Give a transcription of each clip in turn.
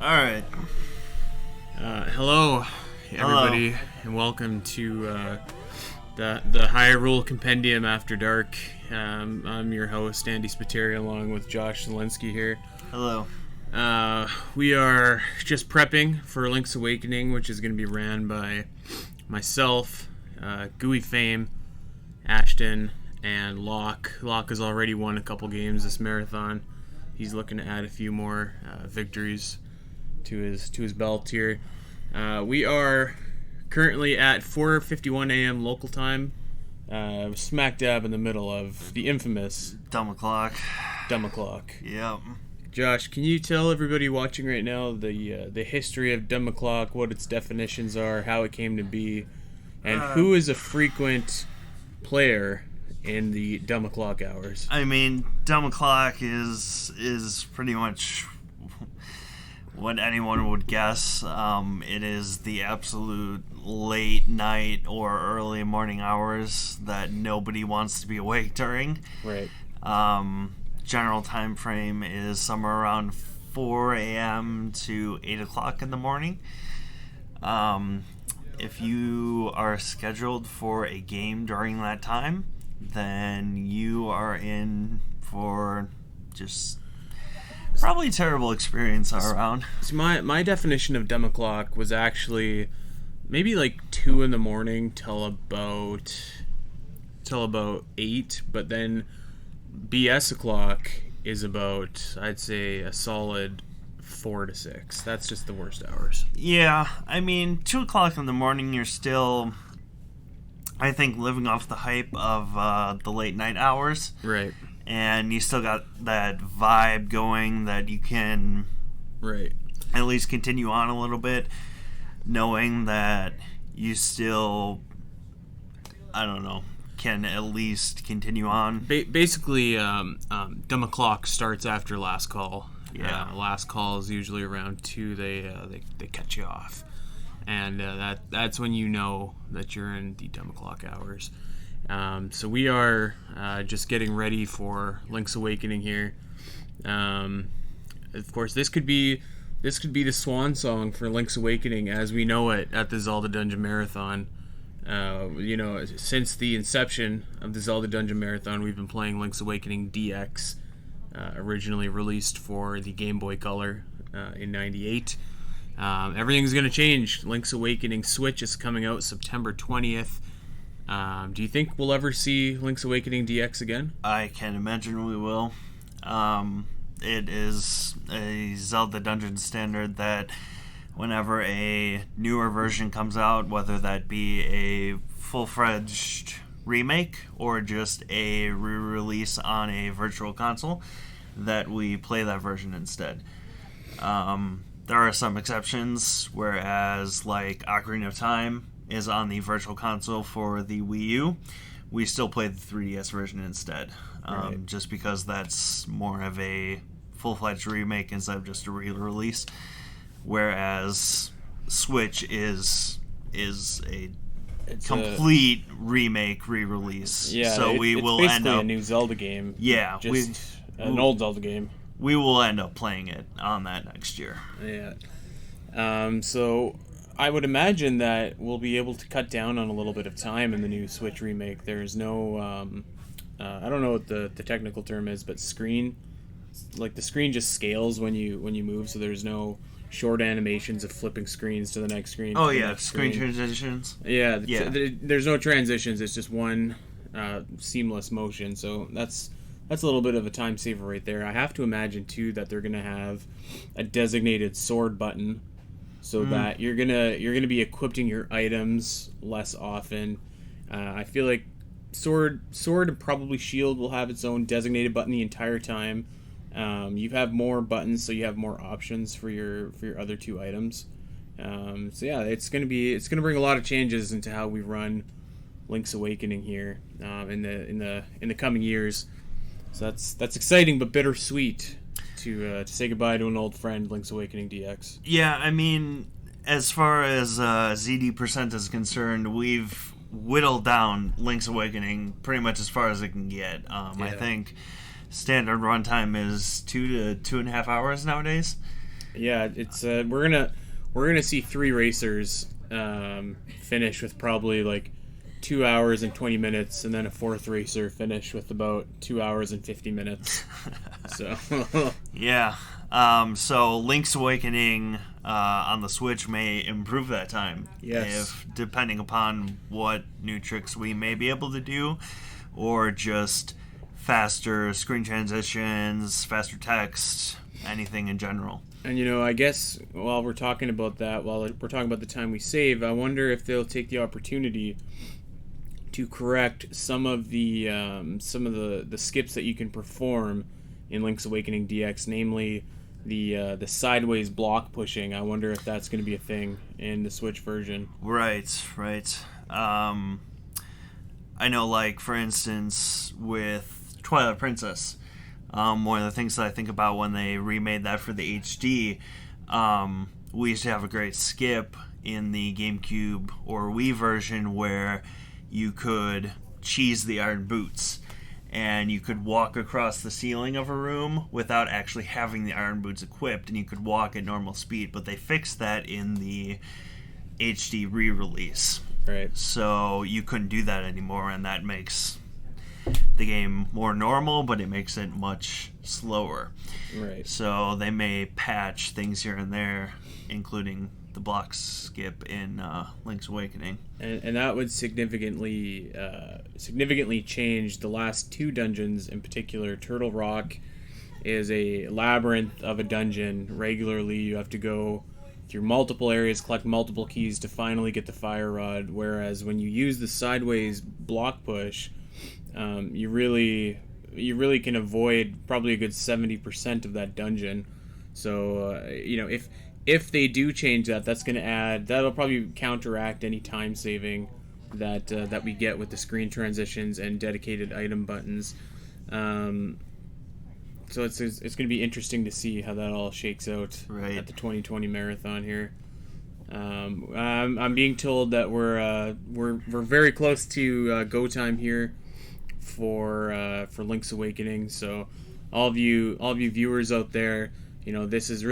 All right. Hello, everybody, and welcome to the Hyrule Compendium After Dark. I'm your host, Andy Spiteri, along with Josh Zelensky here. Hello. We are just prepping for Link's Awakening, which is going to be ran by myself, Gooey Fame, Ashton, and Locke. Locke has already won a couple games this marathon. He's looking to add a few more victories to his belt here. We are currently at 4:51 a.m. local time, smack dab in the middle of the infamous Dumb o'clock. Yep. Yep. Josh, can you tell everybody watching right now the history of dumb o'clock, what its definitions are, how it came to be, and who is a frequent player in the dumb o'clock hours? I mean, dumb o'clock is pretty much what anyone would guess. It is the absolute late night or early morning hours that nobody wants to be awake during. Right. General time frame is somewhere around 4 a.m. to 8 o'clock in the morning. If you are scheduled for a game during that time, then you are in for just probably terrible experience all around. So my definition of dumb o'clock was actually maybe like 2 in the morning till about 8, but then BS o'clock is about, I'd say, a solid 4 to 6. That's just the worst hours. Yeah, I mean, 2 o'clock in the morning, you're still, I think, living off the hype of the late night hours. Right. And you still got that vibe going that you can at least continue on a little bit, knowing that you still, I don't know, can at least continue on. Basically, dumb o'clock starts after last call. Yeah. Last call is usually around 2. They cut you off, and that's when you know that you're in the dumb o'clock hours. So we are just getting ready for Link's Awakening here. Of course, this could be the swan song for Link's Awakening as we know it at the Zelda Dungeon Marathon. Since the inception of the Zelda Dungeon Marathon, we've been playing Link's Awakening DX, originally released for the Game Boy Color in '98. Everything's going to change. Link's Awakening Switch is coming out September 20th. Do you think we'll ever see Link's Awakening DX again? I can imagine we will. It is a Zelda Dungeon standard that whenever a newer version comes out, whether that be a full-fledged remake or just a re-release on a virtual console, that we play that version instead. There are some exceptions, whereas like Ocarina of Time is on the virtual console for the Wii U, we still play the 3DS version instead, just because that's more of a full-fledged remake instead of just a re-release. Whereas Switch is a complete remake re-release. Yeah, so it's basically end up a new Zelda game. Yeah, an old Zelda game. We will end up playing it on that next year. Yeah. So I would imagine that we'll be able to cut down on a little bit of time in the new Switch remake. There's no, I don't know what the technical term is, but screen, like the screen just scales when you move. So there's no short animations of flipping screens to the next screen. Oh yeah, screen transitions. Yeah. There's no transitions. It's just one seamless motion. So that's a little bit of a time saver right there. I have to imagine too that they're gonna have a designated sword button, so that you're gonna be equipping your items less often. I feel like sword and probably shield will have its own designated button the entire time. You have more buttons, so you have more options for your other 2 items. So yeah, it's gonna bring a lot of changes into how we run Link's Awakening here in the coming years. So that's exciting but bittersweet to say goodbye to an old friend, Link's Awakening DX. Yeah, I mean, as far as ZD% is concerned, we've whittled down Link's Awakening pretty much as far as it can get. I think standard runtime is 2 to 2.5 hours nowadays. Yeah, it's we're gonna see three racers finish with probably like 2 hours and 20 minutes, and then a fourth racer finish with about 2 hours and 50 minutes. So Yeah. So Link's Awakening on the Switch may improve that time, yes, if depending upon what new tricks we may be able to do, or just faster screen transitions, faster text, anything in general. and I guess while we're talking about that, while we're talking about the time we save, I wonder if they'll take the opportunity to correct some of the skips that you can perform in Link's Awakening DX, namely the sideways block pushing. I wonder if that's going to be a thing in the Switch version. Right, right. I know, like, for instance, with Twilight Princess, one of the things that I think about when they remade that for the HD, we used to have a great skip in the GameCube or Wii version where you could cheese the iron boots and you could walk across the ceiling of a room without actually having the iron boots equipped, and you could walk at normal speed. But they fixed that in the HD re-release, Right. so you couldn't do that anymore, and that makes the game more normal, but it makes it much slower. Right. So they may patch things here and there, including the block skip in Link's Awakening. And that would significantly change the last two dungeons in particular. Turtle Rock is a labyrinth of a dungeon. Regularly, you have to go through multiple areas, collect multiple keys to finally get the fire rod. Whereas when you use the sideways block push, you really can avoid probably a good 70% of that dungeon. So if they do change that, that'll probably counteract any time saving that we get with the screen transitions and dedicated item buttons. So it's going to be interesting to see how that all shakes out Right. at the 2020 marathon here. I'm being told that we're very close to go time here for Link's Awakening. So all of you viewers out there, this is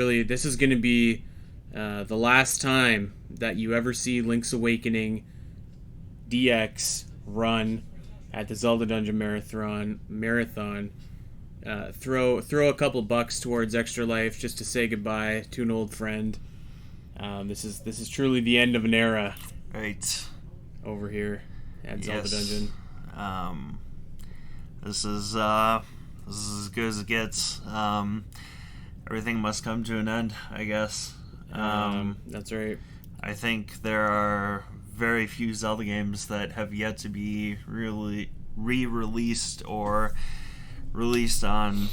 going to be the last time that you ever see Link's Awakening DX run at the Zelda Dungeon Marathon. Throw a couple bucks towards Extra Life just to say goodbye to an old friend. This is truly the end of an era Right. over here at Zelda Yes. Dungeon. This is as good as it gets. Everything must come to an end, I guess. That's right. I think there are very few Zelda games that have yet to be really re-released or released on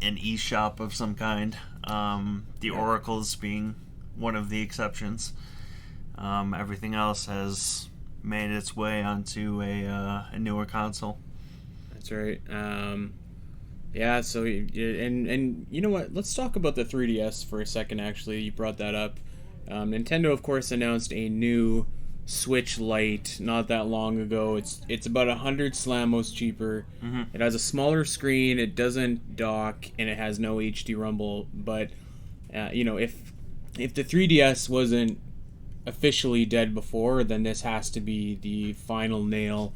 an eShop of some kind. The Oracles being one of the exceptions. Everything else has made its way onto a newer console. That's right. Yeah. So and you know what? Let's talk about the 3DS for a second. Actually, you brought that up. Nintendo, of course, announced a new Switch Lite not that long ago. It's about 100 Slamos cheaper. Mm-hmm. It has a smaller screen. It doesn't dock, and it has no HD rumble. But if the 3DS wasn't officially dead before, then this has to be the final nail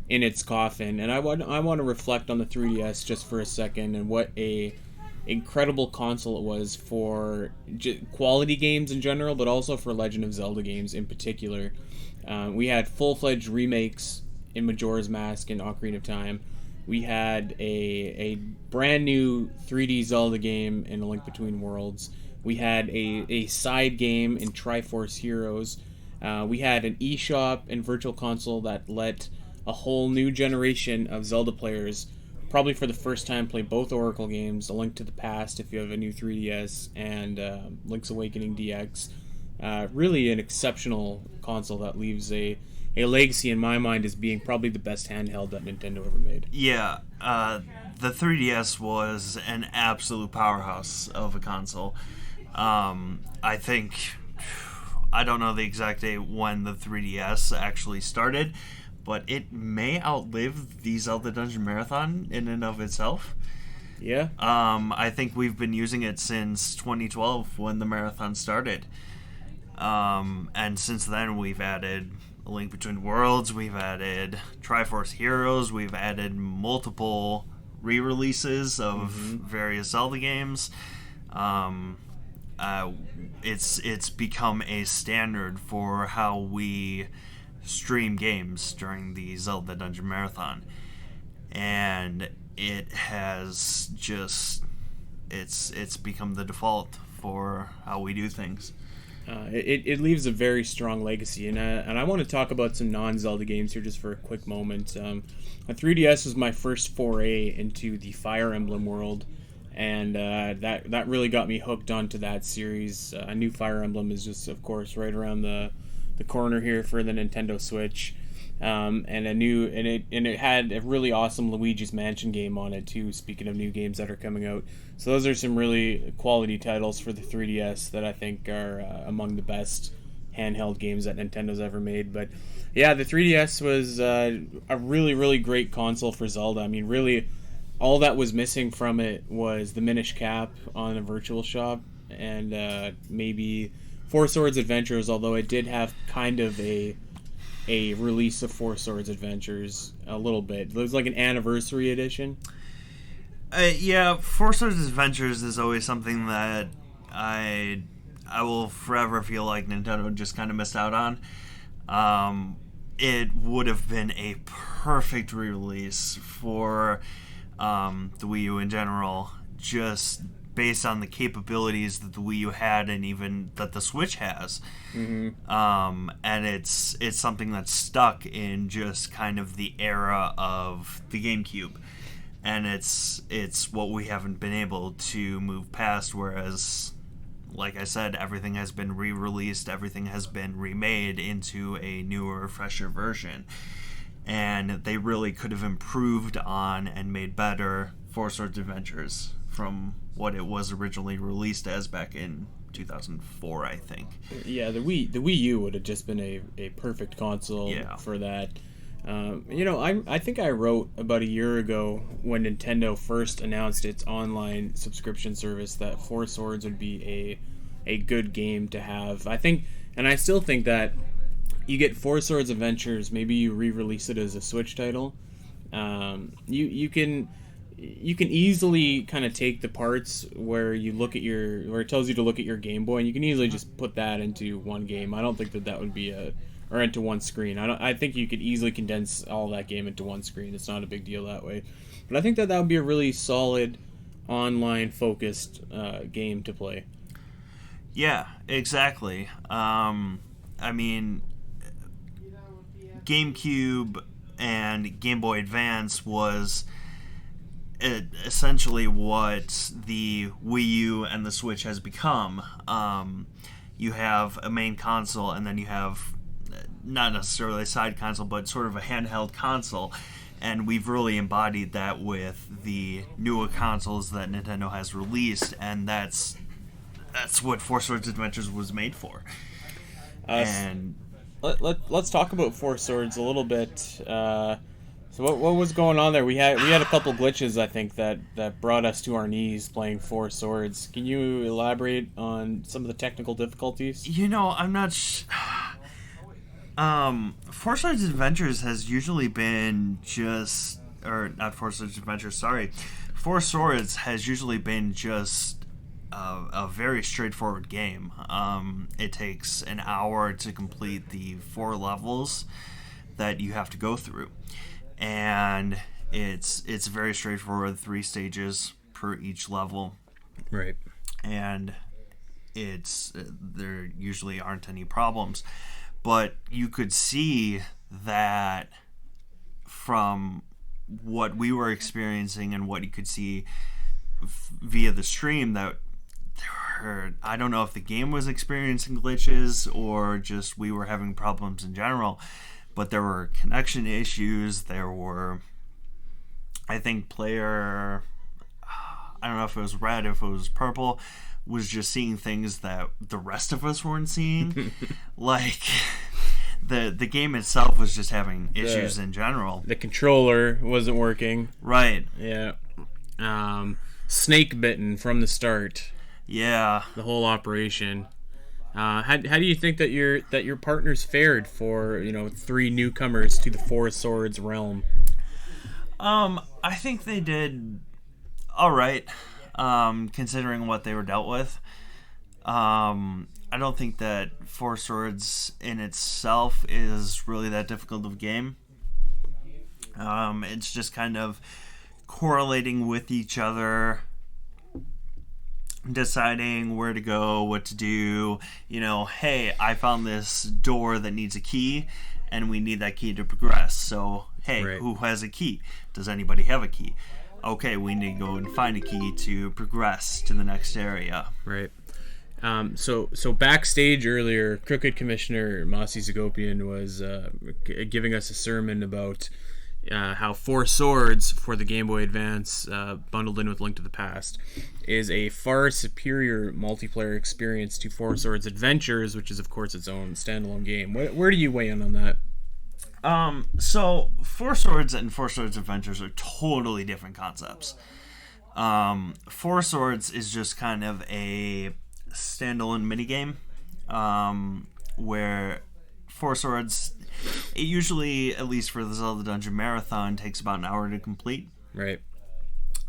in its coffin. And I want to reflect on the 3DS just for a second and what a incredible console it was for quality games in general, but also for Legend of Zelda games in particular. We had full-fledged remakes in Majora's Mask and Ocarina of Time. We had a brand new 3D Zelda game in A Link Between Worlds. We had a side game in Triforce Heroes. We had an eShop and Virtual Console that let a whole new generation of Zelda players, probably for the first time, play both Oracle games, A Link to the Past if you have a new 3DS, and Link's Awakening DX. Really an exceptional console that leaves a legacy in my mind as being probably the best handheld that Nintendo ever made. Yeah, the 3DS was an absolute powerhouse of a console. I think, I don't know the exact date when the 3DS actually started, but it may outlive the Zelda Dungeon Marathon in and of itself. Yeah. I think we've been using it since 2012 when the marathon started. And since then, we've added A Link Between Worlds, we've added Triforce Heroes, we've added multiple re-releases of various Zelda games. It's become a standard for how we stream games during the Zelda Dungeon Marathon, and it has just it's become the default for how we do things. It leaves a very strong legacy, and I want to talk about some non-Zelda games here just for a quick moment. A 3DS was my first foray into the Fire Emblem world, and that really got me hooked onto that series. A new Fire Emblem is just, of course, right around the corner here for the Nintendo Switch. It had a really awesome Luigi's Mansion game on it too. Speaking of new games that are coming out, so those are some really quality titles for the 3DS that I think are among the best handheld games that Nintendo's ever made. But yeah, the 3DS was a really great console for Zelda. I mean, really, all that was missing from it was the Minish Cap on a Virtual Shop and maybe Four Swords Adventures. Although it did have kind of a release of Four Swords Adventures a little bit. It was like an anniversary edition. Yeah, Four Swords Adventures is always something that I will forever feel like Nintendo just kind of missed out on. It would have been a perfect re-release for the Wii U in general, just based on the capabilities that the Wii U had and even that the Switch has. And it's something that's stuck in just kind of the era of the GameCube. And it's what we haven't been able to move past, whereas, like I said, everything has been re-released, everything has been remade into a newer, fresher version. And they really could have improved on and made better Four Swords Adventures from what it was originally released as back in 2004, I think. Yeah, the Wii U would have just been a perfect console for that. I think I wrote about a year ago when Nintendo first announced its online subscription service that Four Swords would be a good game to have. I think, and I still think that you get Four Swords Adventures, maybe you re-release it as a Switch title. You can easily kind of take the parts where where it tells you to look at your Game Boy, and you can easily just put that into one game. I don't think that would be or into one screen. I think you could easily condense all that game into one screen. It's not a big deal that way. But I think that would be a really solid online focused game to play. Yeah, exactly. I mean, GameCube and Game Boy Advance was essentially what the Wii U and the Switch has become. You have a main console, and then you have not necessarily a side console, but sort of a handheld console. And we've really embodied that with the newer consoles that Nintendo has released, and that's what Four Swords Adventures was made for. And let's talk about Four Swords a little bit. So what was going on there? We had a couple glitches, I think, that brought us to our knees playing Four Swords. Can you elaborate on some of the technical difficulties? I'm not Four Swords Adventures has usually been not Four Swords Adventures, sorry. Four Swords has usually been just a very straightforward game. It takes an hour to complete the 4 levels that you have to go through. And it's very straightforward, 3 stages per each level. Right. And there usually aren't any problems. But you could see that from what we were experiencing and what you could see via the stream, that I don't know if the game was experiencing glitches or just we were having problems in general, but there were connection issues. There were, I think, I don't know if it was red, if it was purple, was just seeing things that the rest of us weren't seeing. Like, the game itself was just having issues in general. The controller wasn't working. Right. Yeah. snake bitten from the start. Yeah. The whole operation. How do you think that your partners fared for three newcomers to the Four Swords realm? I think they did all right, considering what they were dealt with. I don't think that Four Swords in itself is really that difficult of a game. It's just kind of correlating with each other, deciding where to go, what to do. Hey, I found this door that needs a key, and we need that key to progress. So, hey, Right. who has a key? Does anybody have a key? Okay, we need to go and find a key to progress to the next area. Right. So backstage earlier, Crooked Commissioner Mossy Zagopian was giving us a sermon about how Four Swords for the Game Boy Advance, bundled in with Link to the Past, is a far superior multiplayer experience to Four Swords Adventures, which is, of course, its own standalone game. Where do you weigh in on that? So Four Swords and Four Swords Adventures are totally different concepts. Four Swords is just kind of a standalone minigame, where Four Swords, it usually, at least for the Zelda Dungeon Marathon, takes about an hour to complete. Right.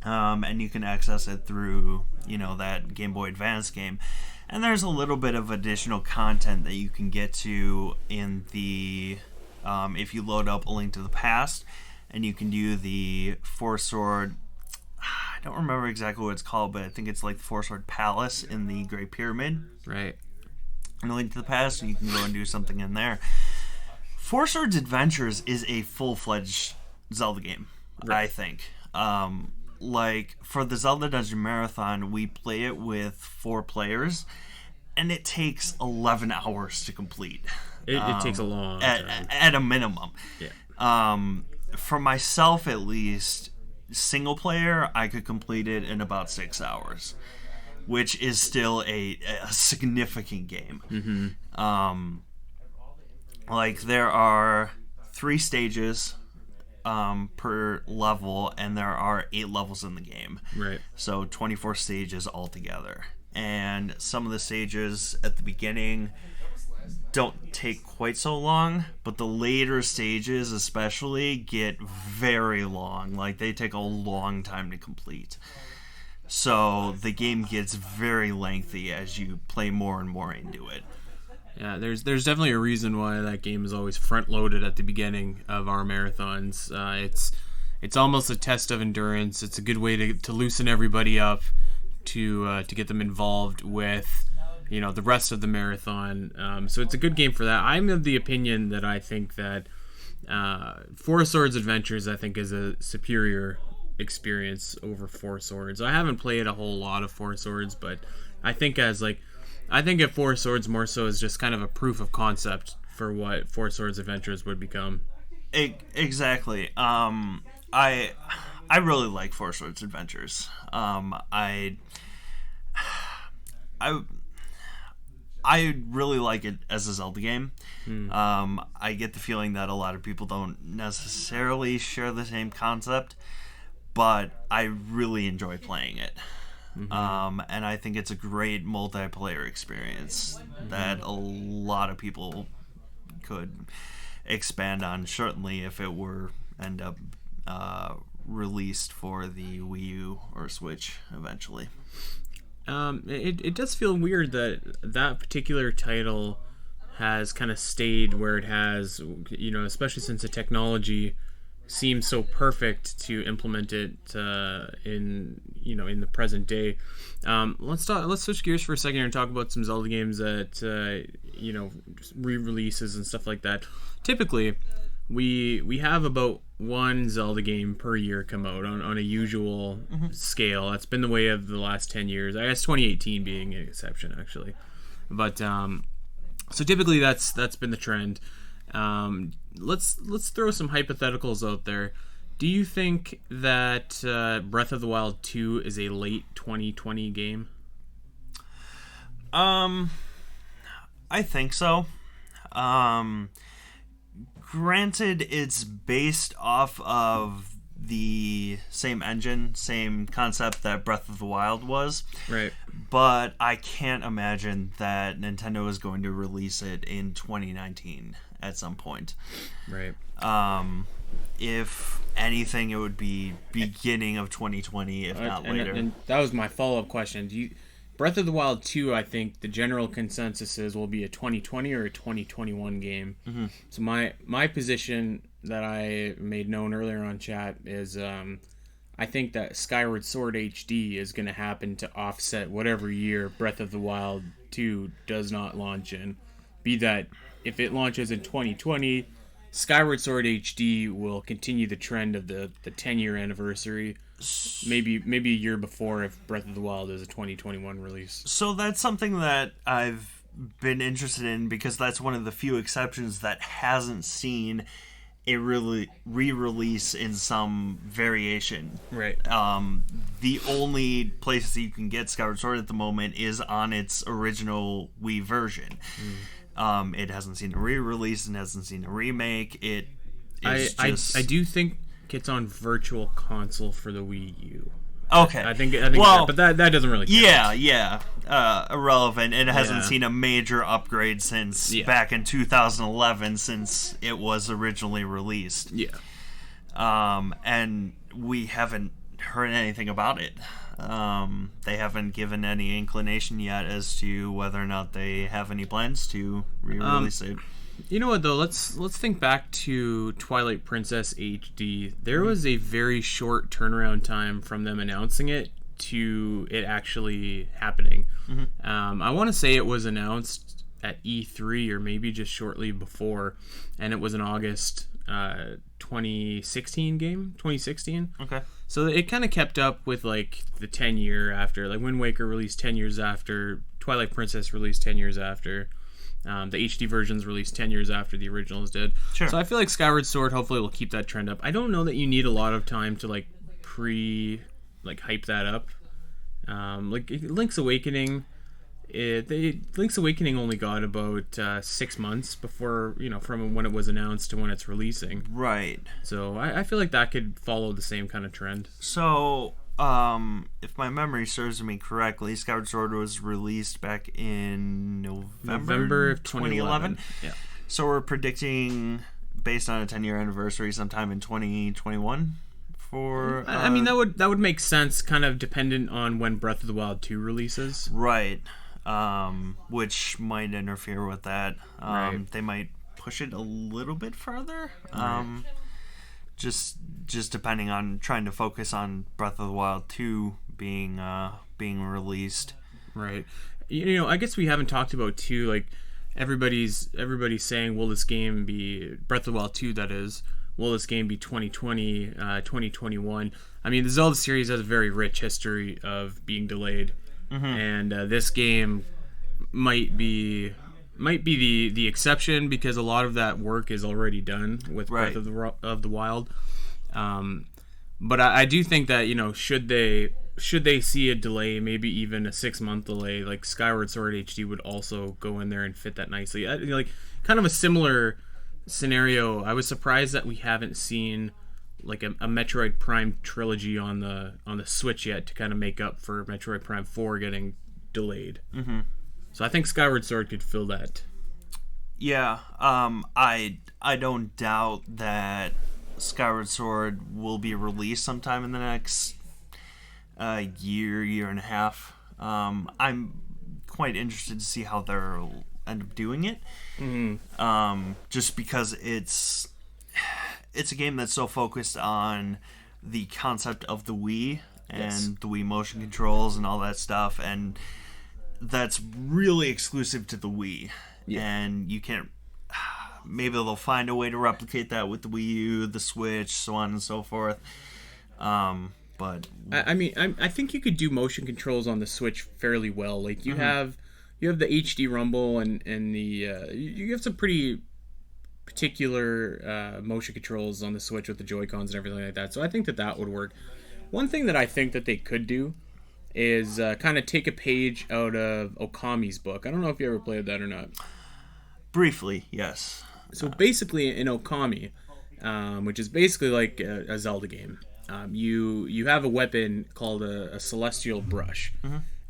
And you can access it through, that Game Boy Advance game. And there's a little bit of additional content that you can get to in the, if you load up A Link to the Past, and you can do the Four Sword, I don't remember exactly what it's called, but I think it's like the Four Sword Palace in the Great Pyramid. Right. In A Link to the Past, and you can go and do something in there. Four Swords Adventures is a full-fledged Zelda game, right. I think. Like, for the Zelda Dungeon Marathon, we play it with 4 players, and it takes 11 hours to complete. It takes a long time. At a minimum. Yeah. For myself, at least, single player, I could complete it in about 6 hours, which is still a significant game. Mm-hmm. Like, there are 3 stages per level, and there are 8 levels in the game. Right. So 24 stages altogether. And some of the stages at the beginning don't take quite so long, but the later stages especially get very long. Like, they take a long time to complete. So the game gets very lengthy as you play more and more into it. Yeah, there's definitely a reason why that game is always front loaded at the beginning of our marathons. It's almost a test of endurance. It's a good way to loosen everybody up, to get them involved with the rest of the marathon. So it's a good game for that. I'm of the opinion that I think that Four Swords Adventures, I think, is a superior experience over Four Swords. I haven't played a whole lot of Four Swords, but I think if Four Swords more so is just kind of a proof of concept for what Four Swords Adventures would become. Exactly. I really like Four Swords Adventures. I really like it as a Zelda game. I get the feeling that a lot of people don't necessarily share the same concept, but I really enjoy playing it. Mm-hmm. And I think it's a great multiplayer experience that a lot of people could expand on, certainly if it were end up released for the Wii U or Switch eventually. It does feel weird that particular title has kind of stayed where it has, especially since the technology seems so perfect to implement it in the present day. Let's switch gears for a second and talk about some Zelda games that re-releases and stuff like that. Typically, we have about one Zelda game per year come out on a usual scale. That's been the way of the last 10 years. I guess 2018 being an exception, actually. But so typically that's been the trend. Let's throw some hypotheticals out there. Do you think that Breath of the Wild 2 is a late 2020 game? I think so. Granted, it's based off of the same engine, same concept that Breath of the Wild was. Right. But I can't imagine that Nintendo is going to release it in 2019 at some point. Right. If anything, it would be beginning of 2020, if not later. And that was my follow-up question. Breath of the Wild 2, I think the general consensus is will be a 2020 or a 2021 game. Mm-hmm. So my position that I made known earlier on chat is I think that Skyward Sword HD is going to happen to offset whatever year Breath of the Wild 2 does not launch in. Be that if it launches in 2020, Skyward Sword HD will continue the trend of the 10-year anniversary. Maybe a year before if Breath of the Wild is a 2021 release. So that's something that I've been interested in because that's one of the few exceptions that hasn't seen a re-release in some variation. Right. The only places you can get Skyward Sword at the moment is on its original Wii version. It hasn't seen a re-release and hasn't seen a remake. I do think it's on Virtual Console for the Wii U. Okay. I think well, but that doesn't really count. Yeah. Irrelevant. It hasn't seen a major upgrade since back in 2011, since it was originally released. Yeah. And we haven't heard anything about it. They haven't given any inclination yet as to whether or not they have any plans to re-release it. You know what though? Let's think back to Twilight Princess HD. There was a very short turnaround time from them announcing it to it actually happening. I want to say it was announced at E3 or maybe just shortly before, and it was an August 2016 game. 2016. Okay. So it kind of kept up with like the 10 year after, like Wind Waker released 10 years after, Twilight Princess released 10 years after. The HD versions released 10 years after the originals did. Sure. So I feel like Skyward Sword hopefully will keep that trend up. I don't know that you need a lot of time to hype that up. Like Link's Awakening, Link's Awakening only got about 6 months before, from when it was announced to when it's releasing. Right. So I feel like that could follow the same kind of trend. So, if my memory serves me correctly, Skyward Sword was released back in November of 2011. Yeah. So we're predicting, based on a 10-year anniversary, sometime in 2021 for... I mean, that would make sense, kind of dependent on when Breath of the Wild 2 releases. Right. Which might interfere with that. Right. They might push it a little bit further. Right. Just depending on trying to focus on Breath of the Wild 2 being released. Right. I guess we haven't talked about too, like everybody's saying, will this game be Breath of the Wild 2, that is, will this game be 2020, 2021? I mean, the Zelda series has a very rich history of being delayed. And this game might be the exception because a lot of that work is already done with Breath of the Wild. But I do think that should they see a delay, maybe even a 6-month delay, like Skyward Sword HD would also go in there and fit that nicely. Like kind of a similar scenario. I was surprised that we haven't seen like a Metroid Prime trilogy on the Switch yet to kind of make up for Metroid Prime 4 getting delayed. So I think Skyward Sword could fill that. Yeah. I don't doubt that Skyward Sword will be released sometime in the next year and a half. I'm quite interested to see how they'll end up doing it. Just because it's a game that's so focused on the concept of the Wii and the Wii motion controls and all that stuff, and that's really exclusive to the Wii. And you can't... Maybe they'll find a way to replicate that with the Wii U, the Switch, so on and so forth. But I mean, I think you could do motion controls on the Switch fairly well. Like you have the HD Rumble and the you have some pretty particular motion controls on the Switch with the Joy-Cons and everything like that. So I think that would work. One thing that I think that they could do is kind of take a page out of Okami's book. I don't know if you ever played that or not. Briefly, yes. So basically in Okami, which is basically like a Zelda game, you have a weapon called a celestial brush,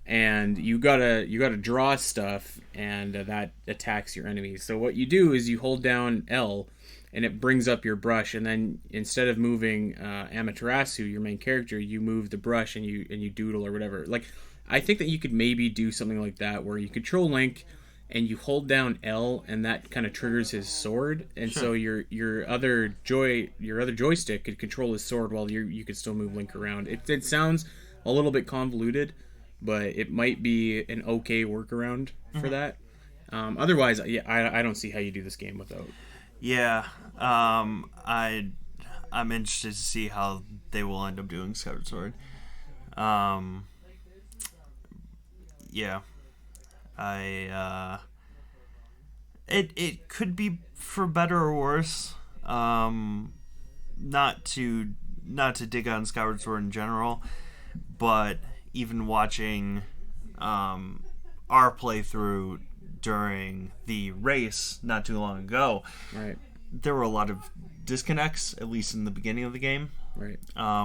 and you gotta draw stuff, and that attacks your enemies. So what you do is you hold down L, and it brings up your brush, and then instead of moving Amaterasu, your main character, you move the brush and you doodle or whatever. Like, I think that you could maybe do something like that where you control Link and you hold down L, and that kind of triggers his sword, and so your other joystick could control his sword while you could still move Link around. It sounds a little bit convoluted, but it might be an okay workaround for that. Otherwise, yeah, I don't see how you do this game without. Yeah, I'm interested to see how they will end up doing Skyward Sword. Yeah, it could be for better or worse. Not to dig on Skyward Sword in general, but even watching our playthrough during the race not too long ago, Right. there were a lot of disconnects, at least in the beginning of the game, Right.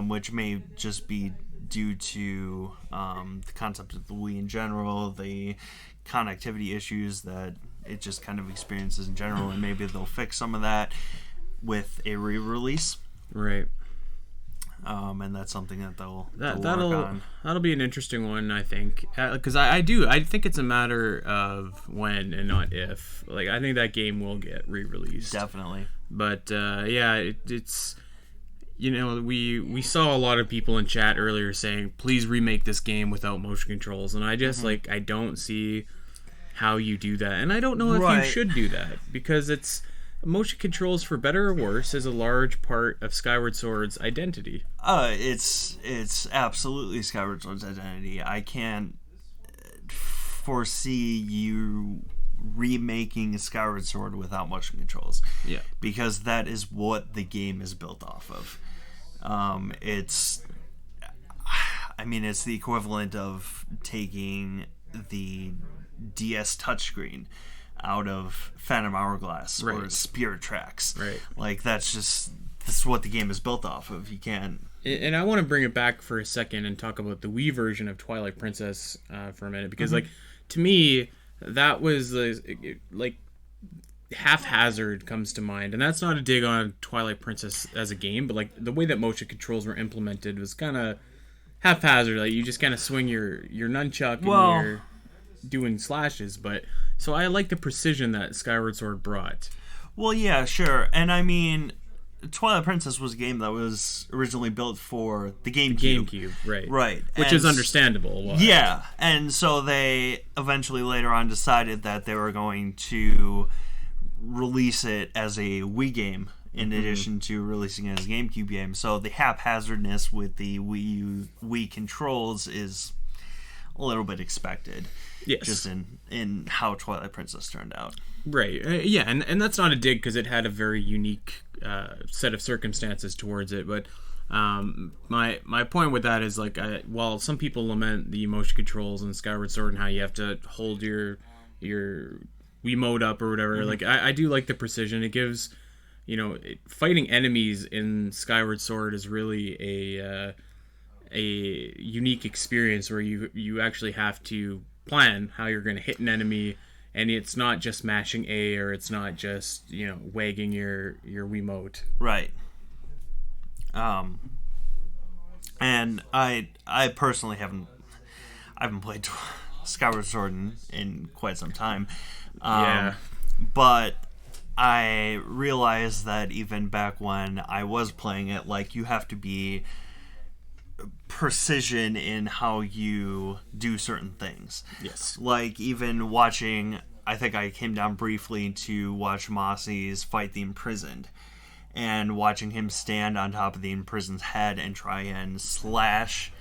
which may just be due to the concept of the Wii in general, the connectivity issues that it just kind of experiences in general, and maybe they'll fix some of that with a re-release. Right. And that's something that they'll work on. That'll be an interesting one, I think, because I think it's a matter of when and not if. Like, I think that game will get re-released, Definitely. but yeah, it's, you know, we saw a lot of people in chat earlier saying, please remake this game without motion controls, and I just like, I don't see how you do that, and I don't know if you should do that, because it's motion controls, for better or worse, is a large part of Skyward Sword's identity. It's absolutely Skyward Sword's identity. I can't foresee you remaking Skyward Sword without motion controls. Yeah. Because that is what the game is built off of. It's the equivalent of taking the DS touchscreen out of Phantom Hourglass or Spirit Tracks. Right. Like, that's what the game is built off of. You can't... And I want to bring it back for a second and talk about the Wii version of Twilight Princess for a minute, because like, to me, that was like, haphazard comes to mind, and that's not a dig on Twilight Princess as a game, but like the way that motion controls were implemented was kind of haphazard. Like, you just kind of swing your nunchuck and you're doing slashes, but so I like the precision that Skyward Sword brought. Well, yeah, sure. And I mean, Twilight Princess was a game that was originally built for the GameCube. Right. Which is understandable. Why. Yeah. And so they eventually later on decided that they were going to release it as a Wii game in addition to releasing it as a GameCube game. So the haphazardness with the Wii controls is a little bit expected. Yes. Just in how Twilight Princess turned out. Right. Yeah, and that's not a dig, because it had a very unique set of circumstances towards it. But my point with that is, like, while some people lament the motion controls in Skyward Sword and how you have to hold your Wiimote up or whatever, like, I do like the precision. It gives, you know, fighting enemies in Skyward Sword is really a unique experience where you actually have to plan how you're going to hit an enemy, and it's not just mashing A, or it's not just, you know, wagging your Wiimote. Right. And I personally haven't played Skyward Sword in quite some time. But I realized that even back when I was playing it, like, you have to be precision in how you do certain things. Yes. Like, even watching, I think I came down briefly to watch Mossy's fight the Imprisoned, and watching him stand on top of the Imprisoned's head and try and slash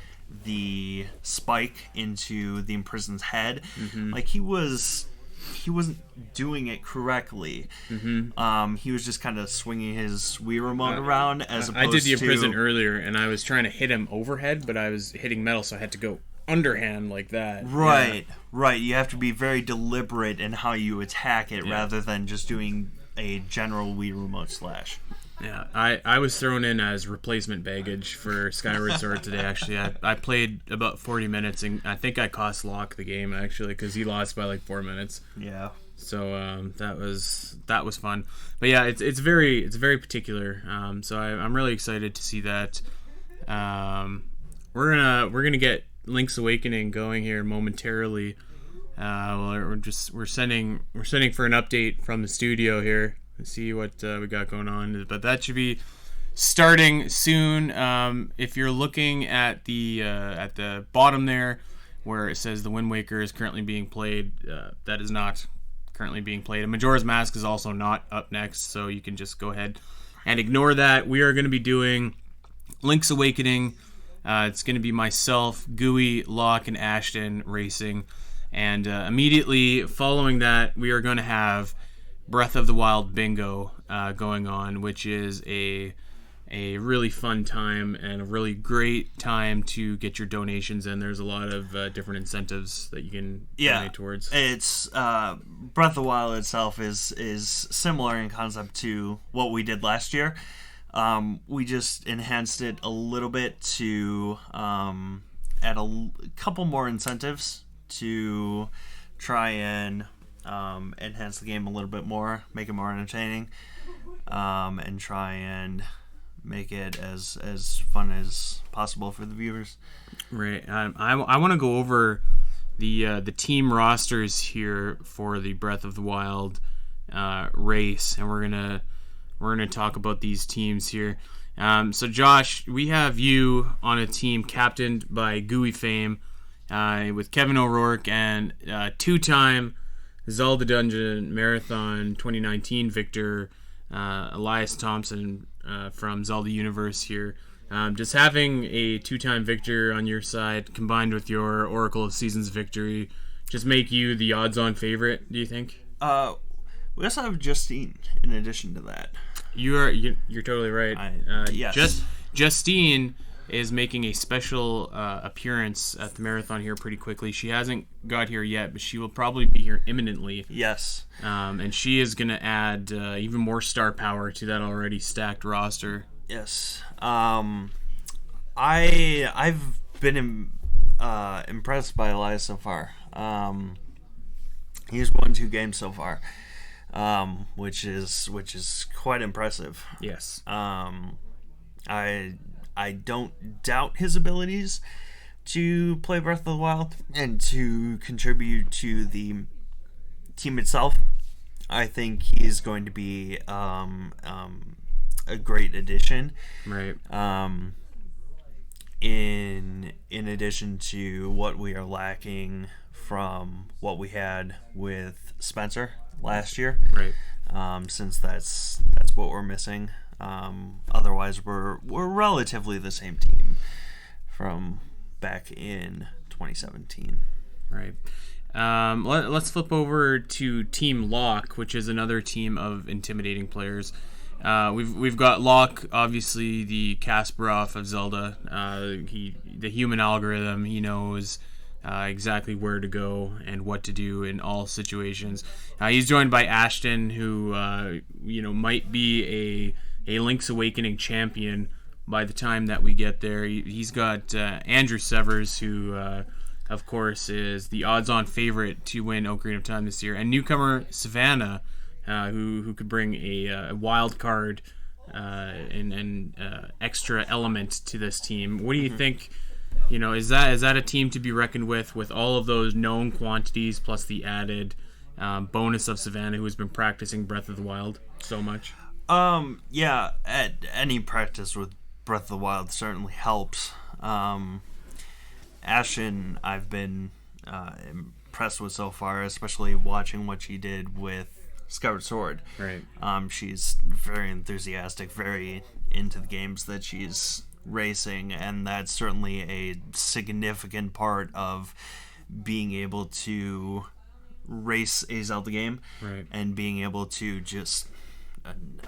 the spike into the Imprisoned's head. Like, he wasn't doing it correctly. He was just kind of swinging his Wii remote around, as opposed to... I did the Imprisoned earlier, and I was trying to hit him overhead, but I was hitting metal, so I had to go underhand like that. Right. You have to be very deliberate in how you attack it, rather than just doing a general Wii remote slash. Yeah, I was thrown in as replacement baggage for Skyward Sword today. Actually, I played about 40 minutes, and I think I cost Locke the game actually because he lost by like 4 minutes. Yeah. So that was fun. But yeah, it's very particular. So I'm really excited to see that. We're gonna get Link's Awakening going here momentarily. We're sending for an update from the studio here. Let's see what we got going on. But that should be starting soon. If you're looking at the bottom there, where it says the Wind Waker is currently being played, that is not currently being played. And Majora's Mask is also not up next, so you can just go ahead and ignore that. We are going to be doing Link's Awakening. It's going to be myself, Gooey, Locke, and Ashton racing. And immediately following that, we are going to have Breath of the Wild Bingo going on, which is a really fun time and a really great time to get your donations in. There's a lot of different incentives that you can donate towards. It's Breath of the Wild itself is similar in concept to what we did last year. We just enhanced it a little bit to add a couple more incentives to try and enhance the game a little bit more, make it more entertaining, and try and make it as fun as possible for the viewers. Right. I want to go over the team rosters here for the Breath of the Wild race, and we're gonna talk about these teams here. So Josh, we have you on a team captained by Gooey Fame, with Kevin O'Rourke and two-time Zelda Dungeon Marathon 2019 victor Elias Thompson from Zelda Universe here. Just having a two-time victor on your side combined with your Oracle of Seasons victory just make you the odds-on favorite, do you think? We also have Justine in addition to that. You're totally right. Yes. Justine is making a special appearance at the marathon here pretty quickly. She hasn't got here yet, but she will probably be here imminently. Yes. And she is going to add even more star power to that already stacked roster. Yes. I've been impressed by Elias so far. He's won 2 games so far, which is quite impressive. Yes. I don't doubt his abilities to play Breath of the Wild and to contribute to the team itself. I think he's going to be a great addition. Right. In addition to what we are lacking from what we had with Spencer last year. Right. Since that's what we're missing. Otherwise, we're relatively the same team from back in 2017. Right. Let's flip over to Team Locke, which is another team of intimidating players. We've got Locke, obviously the Kasparov of Zelda. The human algorithm. He knows exactly where to go and what to do in all situations. He's joined by Ashton, who might be a Link's Awakening champion by the time that we get there. He's got Andrew Severs, who of course is the odds-on favorite to win Ocarina of Time this year, and newcomer Savannah, who could bring a wild card and extra element to this team. What do you think? Is that a team to be reckoned with all of those known quantities plus the added bonus of Savannah, who has been practicing Breath of the Wild so much? Yeah, any practice with Breath of the Wild certainly helps. Ashen, I've been impressed with so far, especially watching what she did with Skyward Sword. Right. She's very enthusiastic, very into the games that she's racing, and that's certainly a significant part of being able to race a Zelda game, right, and being able to just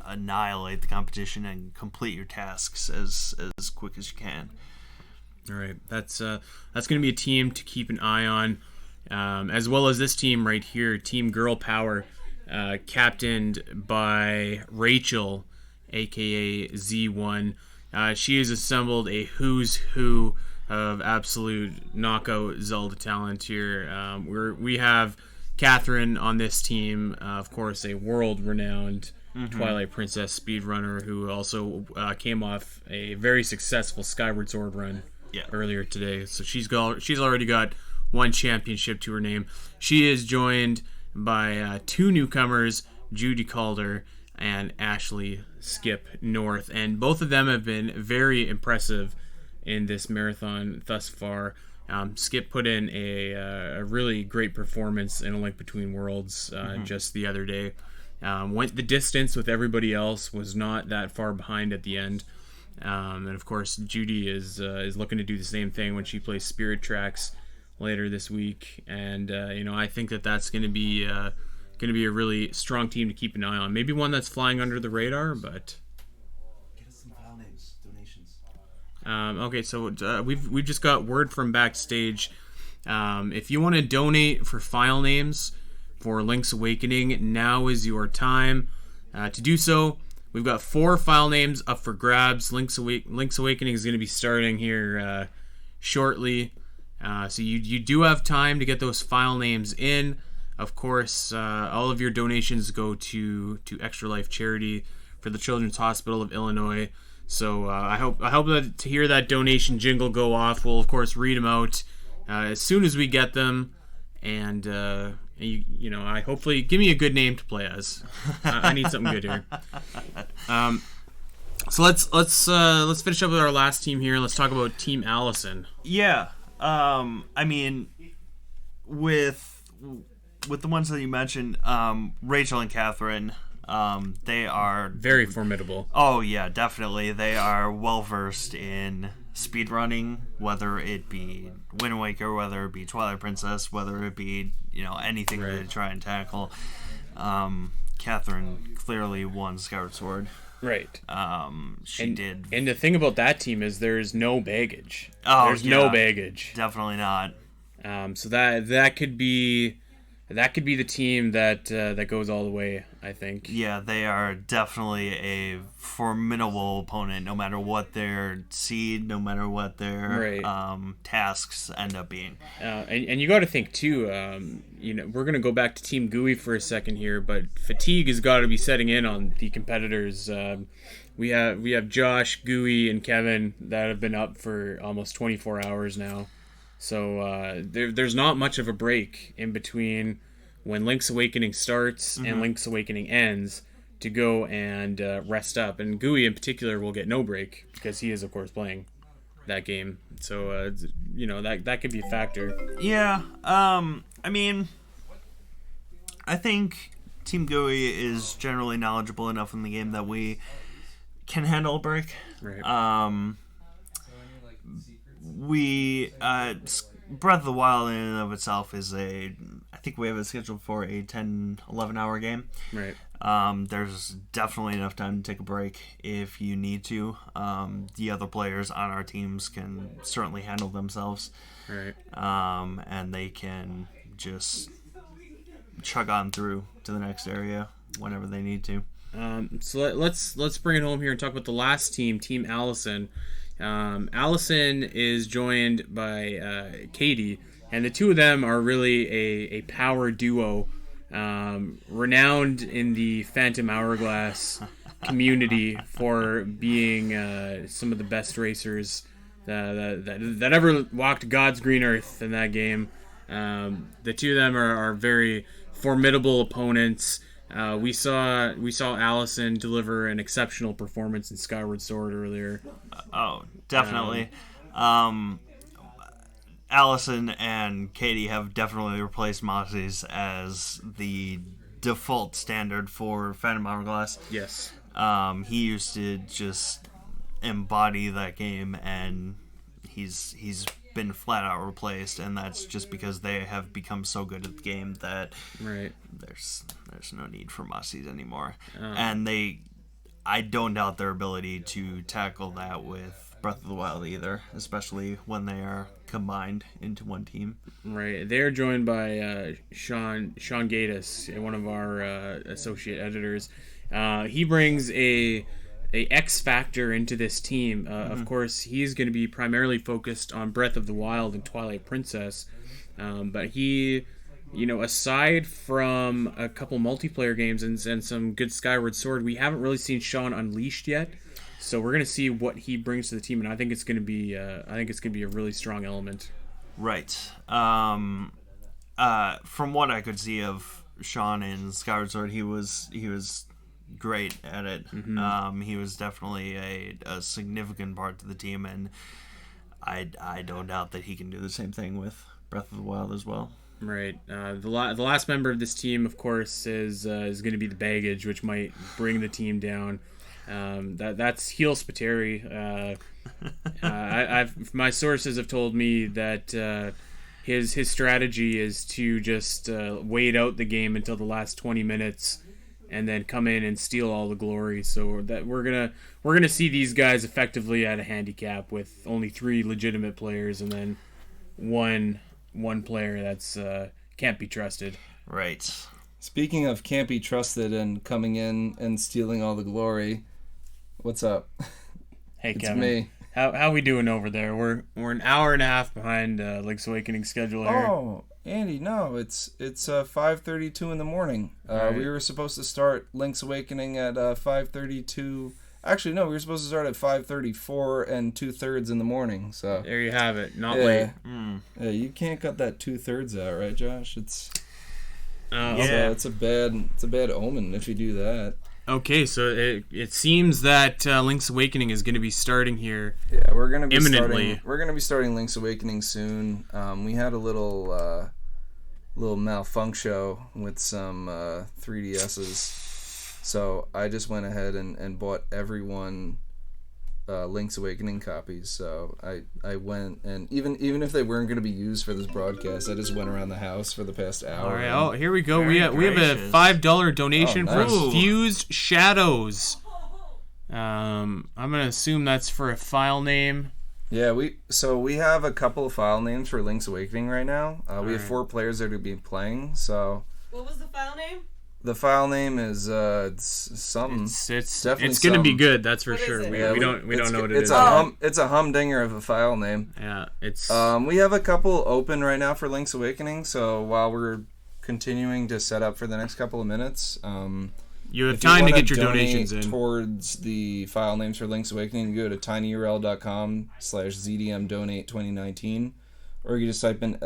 annihilate the competition and complete your tasks as quick as you can. All right, that's going to be a team to keep an eye on, as well as this team right here, Team Girl Power, captained by Rachel, aka Z1. She has assembled a who's who of absolute knockout Zelda talent here. We have Catherine on this team, of course, a world-renowned Twilight Princess speedrunner who also came off a very successful Skyward Sword run earlier today. So she's already got one championship to her name. She is joined by two newcomers, Judy Calder and Ashley Skip North, and both of them have been very impressive in this marathon thus far. Skip put in a really great performance in A Link Between Worlds just the other day. Went the distance with everybody else, was not that far behind at the end. And of course, Judy is looking to do the same thing when she plays Spirit Tracks later this week. And I think that's going to be a really strong team to keep an eye on. Maybe one that's flying under the radar, but. Get us some file names, donations. Okay, so we've just got word from backstage. If you want to donate for file names for Link's Awakening, now is your time to do so. We've got 4 file names up for grabs. Link's Awakening is going to be starting here shortly, so you do have time to get those file names in. Of course, all of your donations go to Extra Life Charity for the Children's Hospital of Illinois. So I hope that to hear that donation jingle go off, we'll of course read them out as soon as we get them, and I hopefully give me a good name to play as. I need something good here. So let's finish up with our last team here. Let's talk about Team Allison. Yeah, I mean, with the ones that you mentioned, Rachel and Catherine. They are very formidable. Oh yeah, definitely. They are well versed in speedrunning, whether it be Wind Waker, whether it be Twilight Princess, whether it be anything that they try and tackle. Catherine clearly won Skyward Sword. Right. She did. And the thing about that team is there's no baggage. Oh, there's no baggage. Definitely not. So that could be the team that goes all the way, I think. Yeah, they are definitely a formidable opponent, no matter what their seed, no matter what their tasks end up being. And you got to think too. We're gonna go back to Team GUI for a second here, but fatigue has got to be setting in on the competitors. We have Josh, GUI, and Kevin that have been up for almost 24 hours now. So there's not much of a break in between when Link's Awakening starts and Link's Awakening ends to go and rest up. And GUI in particular will get no break because he is, of course, playing that game. So, that could be a factor. Yeah. I mean, I think Team GUI is generally knowledgeable enough in the game that we can handle a break. Right. Breath of the Wild in and of itself is I think we have it scheduled for a 10-11 hour game. Right. There's definitely enough time to take a break if you need to. The other players on our teams can certainly handle themselves. Right. And they can just chug on through to the next area whenever they need to. So let's bring it home here and talk about the last team, Team Allison. Allison is joined by Katie, and the two of them are really a power duo, renowned in the Phantom Hourglass community for being some of the best racers that ever walked God's green earth in that game. The two of them are very formidable opponents. We saw Allison deliver an exceptional performance in Skyward Sword earlier. Oh, definitely. Allison and Katie have definitely replaced Mozzie's as the default standard for Phantom Hourglass. Yes. He used to just embody that game, and he's been flat out replaced, and that's just because they have become so good at the game that there's no need for Mozzie's anymore. And I don't doubt their ability to tackle that with Breath of the Wild either, especially when they are combined into one team. Right. They're joined by Sean Gatiss, one of our associate editors. He brings a a X factor into this team. Of course, he's going to be primarily focused on Breath of the Wild and Twilight Princess, but he, aside from a couple multiplayer games and some good Skyward Sword, we haven't really seen Sean Unleashed yet. So we're gonna see what he brings to the team, and I think it's gonna be a really strong element. Right. From what I could see of Sean in Skyward Sword, he was great at it. He was definitely a significant part to the team, and I don't doubt that he can do the same thing with Breath of the Wild as well. Right. The last member of this team, of course, is going to be the baggage, which might bring the team down. That's Heel Spiteri. My sources have told me that his strategy is to just wait out the game until the last 20 minutes, and then come in and steal all the glory. So that we're gonna see these guys effectively at a handicap with only 3 legitimate players, and then one player that's can't be trusted. Right. Speaking of can't be trusted and coming in and stealing all the glory, what's up? Hey, it's Kevin. Me. How we doing over there? We're an hour and a half behind Link's Awakening schedule here. Oh, Andy, no, it's 5:32 in the morning. Right. We were supposed to start Link's Awakening at 5:32. Actually, no, we were supposed to start at 5:34 and 2/3 in the morning. So there you have it. Not late. Yeah, you can't cut that 2/3 out, right, Josh? It's a bad omen if you do that. Okay, so it seems that Link's Awakening is going to be starting here. Yeah, we're gonna be imminently. We're gonna be starting Link's Awakening soon. We had a little malfunction with some 3DSs. So I just went ahead and bought everyone Link's Awakening copies. So I went, and even if they weren't going to be used for this broadcast, I just went around the house for the past hour. All right, oh, here we go. We have a gracious. $5 donation nice. from Fused Shadows. I'm gonna assume that's for a file name. Yeah, we have a couple of file names for Link's Awakening right now. We have 4 players that are be playing. So what was the file name? the file name is it's something. It's definitely it's gonna be some. good. That's for What is sure. it? We, Yeah, we don't know what it is. It's a humdinger of a file name. Yeah, it's We have a couple open right now for Link's Awakening. So while we're continuing to set up for the next couple of minutes, you have if you time to wanna get your donate donations in. towards the file names for Link's Awakening, you go to tinyurl.com/ZDMDonate2019, or you just type in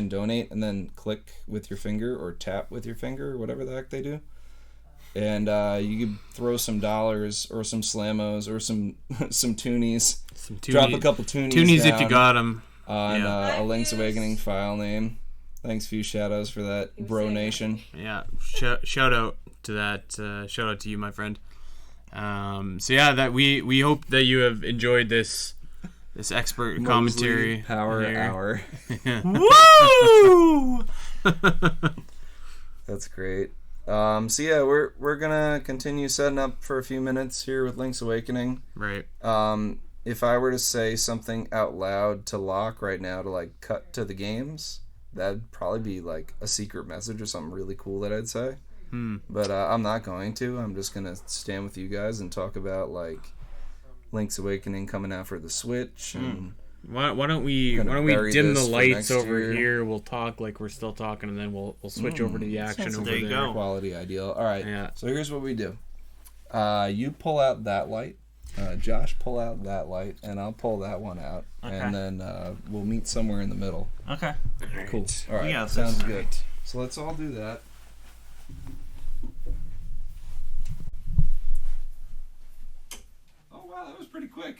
!donate and then click with your finger or tap with your finger or whatever the heck they do. And you could throw some dollars or some slammos or some toonies. Drop a couple toonies Toonies down if you got them. on Yeah. a Link's Awakening file name. Thanks, Few Shadows, for that, Bro Nation. Yeah, shout out to that. Shout out to you, my friend. So yeah, that we hope that you have enjoyed this expert commentary. Power here. Hour. Woo! That's great. So yeah, we're gonna continue setting up for a few minutes here with Link's Awakening. Right. If I were to say something out loud to Locke right now to like cut to the games, that'd probably be like a secret message or something really cool that I'd say. But I'm not going to. I'm just gonna stand with you guys and talk about like Link's Awakening coming out for the Switch. And Why don't we bury dim the this for lights next over year. here? We'll talk like we're still talking, and then we'll switch over to the action sounds over There you there. go. quality ideal. All right. Yeah. So here's what we do. You pull out that light. Josh, pull out that light, and I'll pull that one out, Okay. and then we'll meet somewhere in the middle. Okay. Cool. All right. Yeah, Sounds that's good. So let's all do that. Oh wow, that was pretty quick.